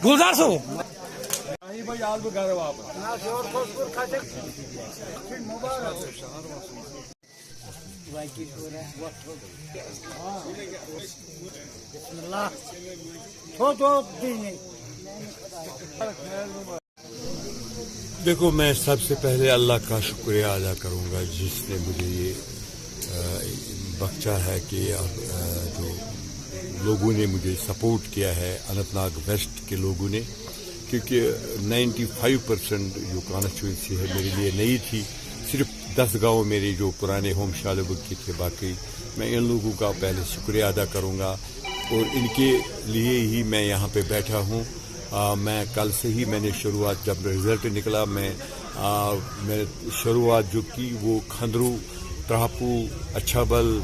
گلزار صاحب دیکھو، میں سب سے پہلے اللہ کا شکریہ ادا کروں گا جس نے مجھے یہ بخشا ہے کہ جو لوگوں نے مجھے سپورٹ کیا ہے، اننت ناگ ویسٹ کے لوگوں نے، کیونکہ 95% جو کانسٹیچوئنسی ہے میرے لیے نئی تھی. صرف 10 گاؤں میرے جو پرانے ہوم شادبگ کے تھے. باقی میں ان لوگوں کا پہلے شکریہ ادا کروں گا اور ان کے لیے ہی میں یہاں پہ بیٹھا ہوں. میں کل سے ہی میں نے شروعات، جب رزلٹ نکلا میں نے شروعات جو کی وہ کھندرو، تراپو، اچھا بل،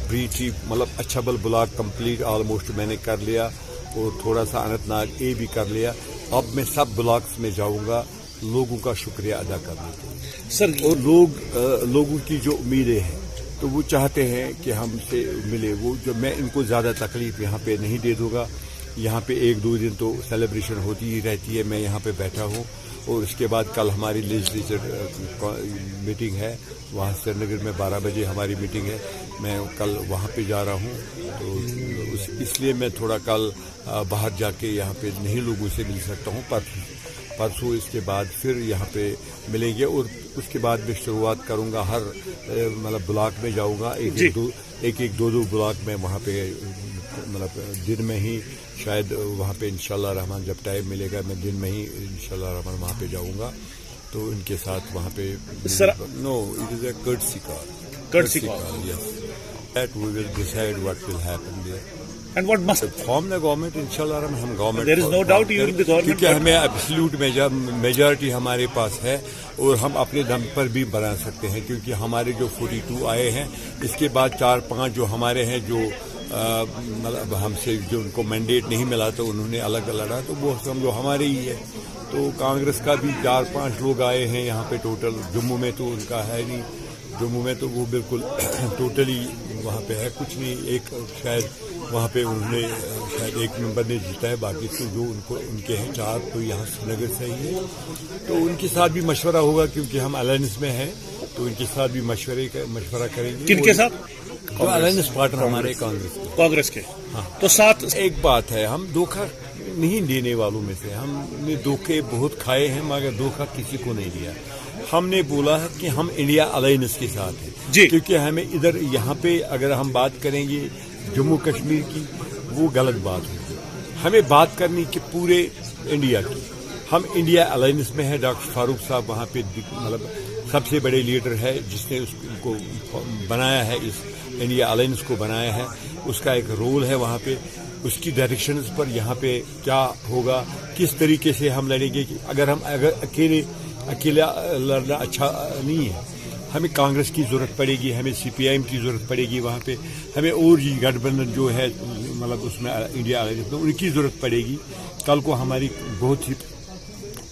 بریچی، مطلب اچھا بل بلاک کمپلیٹ آلموسٹ میں نے کر لیا اور تھوڑا سا اننت ناگ اے بھی کر لیا. اب میں سب بلاکس میں جاؤں گا لوگوں کا شکریہ ادا کرنے کے لیے سر. اور لوگوں کی جو امیدیں ہیں تو وہ چاہتے ہیں کہ ہم سے ملے. وہ جو میں ان کو زیادہ تکلیف یہاں پہ نہیں دے دوں گا. یہاں پہ 1-2 دن تو سیلیبریشن ہوتی ہی رہتی ہے. میں یہاں پہ بیٹھا ہوں اور اس کے بعد کل ہماری لیجسلیچر میٹنگ ہے وہاں سری نگر میں 12 بجے ہماری میٹنگ ہے. میں کل وہاں پہ جا رہا ہوں تو اس لیے میں تھوڑا کل باہر جا کے یہاں پہ نہیں لوگوں سے مل سکتا ہوں. پرسوں اس کے بعد پھر یہاں پہ ملیں گے اور اس کے بعد میں شروعات کروں گا. ہر مطلب بلاک میں جاؤں گا. ایک 2 بلاک میں وہاں پہ مطلب دن میں ہی شاید وہاں پہ انشاءاللہ رحمان جب ٹائم ملے گا میں دن میں ہی انشاءاللہ رحمان وہاں پہ جاؤں گا. تو ان کے ساتھ وہاں پہ no it is a courtesy call, yes, that we will decide what will happen there. And what must form the government انشاءاللہ ہم government. there is no doubt you will be government. کیونکہ ہمیں ایبسلیوٹ میجارٹی ہمارے پاس ہے اور ہم اپنے دم پر بھی بنا سکتے ہیں کیونکہ ہمارے جو 42 آئے ہیں اس کے بعد 4-5 جو ہمارے ہیں جو مطلب ہم سے جو ان کو مینڈیٹ نہیں ملا تو انہوں نے الگ لڑا تو وہ سمجھو ہمارے ہی ہے. تو کانگریس کا بھی 4-5 لوگ آئے ہیں یہاں پہ ٹوٹل. جموں میں تو ان کا ہے نہیں. جموں میں تو وہ بالکل ٹوٹلی وہاں پہ ہے کچھ نہیں. ایک شاید وہاں پہ انہوں نے شاید ایک ممبر نے جیتا ہے. باقی تو جو ان کے ہیں 4 تو یہاں سری نگر سے ہی ہے. تو ان کے ساتھ بھی مشورہ ہوگا کیونکہ ہم الائنس میں ہیں تو ان کے ساتھ بھی مشورہ کریں گے. کن کے ساتھ؟ جو الائنس پارٹنر ہمارے کانگریس کے. ہاں. تو ساتھ ایک بات ہے، ہم دھوکہ نہیں دینے والوں میں سے. ہم نے دھوکے بہت کھائے ہیں مگر دھوکہ کسی کو نہیں دیا. ہم نے بولا ہے کہ ہم انڈیا الائنس کے ساتھ ہیں جی. کیونکہ ہمیں ادھر یہاں پہ اگر ہم بات کریں گے جموں کشمیر کی وہ غلط بات ہوگی. ہمیں بات کرنی کہ پورے انڈیا کی. ہم انڈیا الائنس میں ہیں. ڈاکٹر فاروق صاحب وہاں پہ مطلب سب سے بڑے لیڈر ہے جس نے اس کو بنایا ہے، اس انڈیا الائنس کو بنایا ہے. اس کا ایک رول ہے وہاں پہ. اس کی ڈائریکشنز پر یہاں پہ کیا ہوگا، کس طریقے سے ہم لڑیں گے. اگر اکیلا لڑنا اچھا نہیں ہے. ہمیں کانگریس کی ضرورت پڑے گی، ہمیں CPIM کی ضرورت پڑے گی وہاں پہ. ہمیں اور جی گٹھ بندھن جو ہے مطلب اس میں انڈیا الائنس میں ان کی ضرورت پڑے گی. کل کو ہماری بہت ہی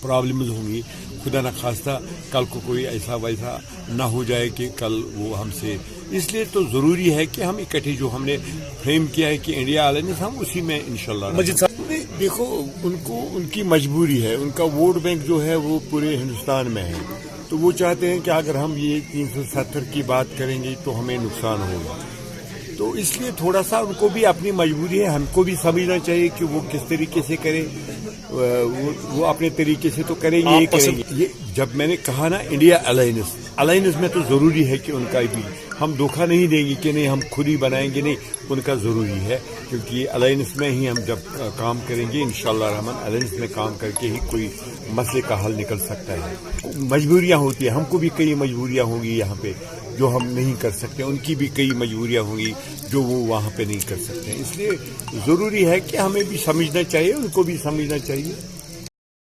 پرابلمز ہوں گی. خدا نخواستہ کل کو کوئی ایسا ویسا نہ ہو جائے کہ کل وہ ہم سے. اس لیے تو ضروری ہے کہ ہم اکٹھے جو ہم نے فریم کیا ہے کہ انڈیا الائنس ہم اسی میں انشاءاللہ. مجید صاحب دیکھو ان کی مجبوری ہے. ان کا ووٹ بینک جو ہے وہ پورے ہندوستان میں ہے تو وہ چاہتے ہیں کہ اگر ہم یہ 370 کی بات کریں گے تو ہمیں نقصان ہوگا. تو اس لیے تھوڑا سا ان کو بھی اپنی مجبوری ہے. ہم کو بھی سمجھنا چاہیے کہ وہ کس طریقے سے کرے. وہ اپنے طریقے سے تو کریں گے. یہ جب میں نے کہا نا انڈیا الائنس میں تو ضروری ہے کہ ان کا بھی ہم دھوکہ نہیں دیں گے کہ نہیں ہم خود ہی بنائیں گے. نہیں، ان کا ضروری ہے کیونکہ یہ الائنس میں ہی ہم جب کام کریں گے انشاءاللہ رحمان الائنس میں کام کر کے ہی کوئی مسئلے کا حل نکل سکتا ہے. مجبوریاں ہوتی ہیں. ہم کو بھی کئی مجبوریاں ہوں گی یہاں پہ جو ہم نہیں کر سکتے. ان کی بھی کئی مجبوریاں ہوں گی جو وہ وہاں پہ نہیں کر سکتے. اس لیے ضروری ہے کہ ہمیں بھی سمجھنا چاہیے، ان کو بھی سمجھنا چاہیے.